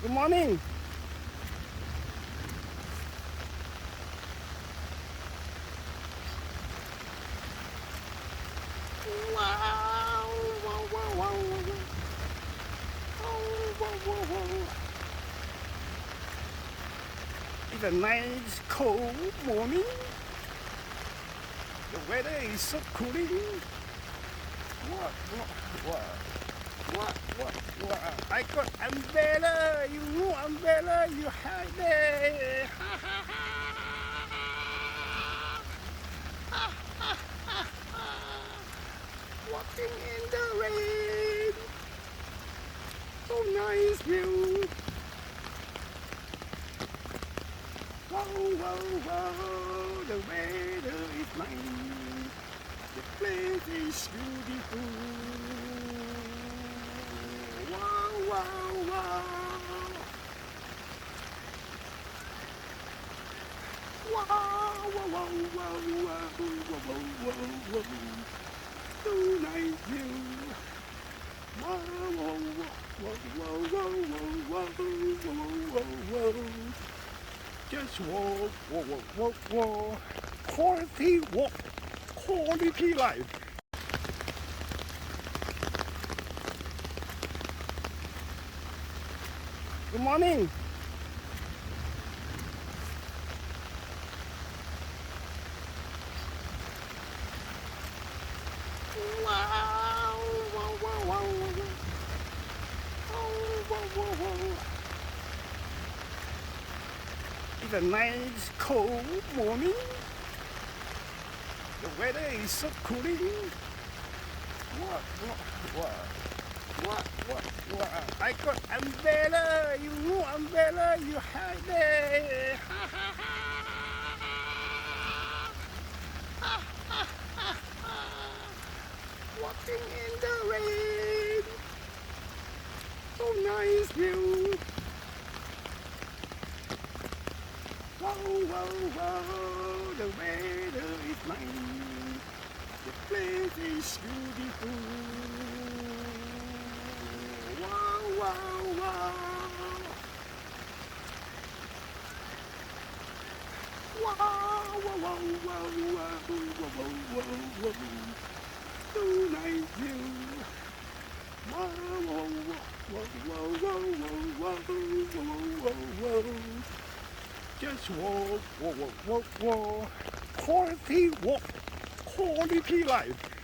Good morning. Wow, wow, wow, wow, wow. Oh, wow, wow, wow. It's a nice cold morning. The weather is so cooling. What? I got umbrella. You know umbrella. You hide there. Walking in the rain. So nice view. Wow. The weather is nice. The place is beautiful. Wow. Wow. So nice view. Wow. Just walk. Quality walk. Quality life. Good morning. Wow. Oh, wow. It's a nice cold morning. The weather is so cooling. What? I got umbrella. You know umbrella. You hide there. Walking in the rain. So nice view. Wow. The weather is nice. The place is beautiful. Wow. Wow. So nice view. Wow. Just walk. Quality walk. Quality life.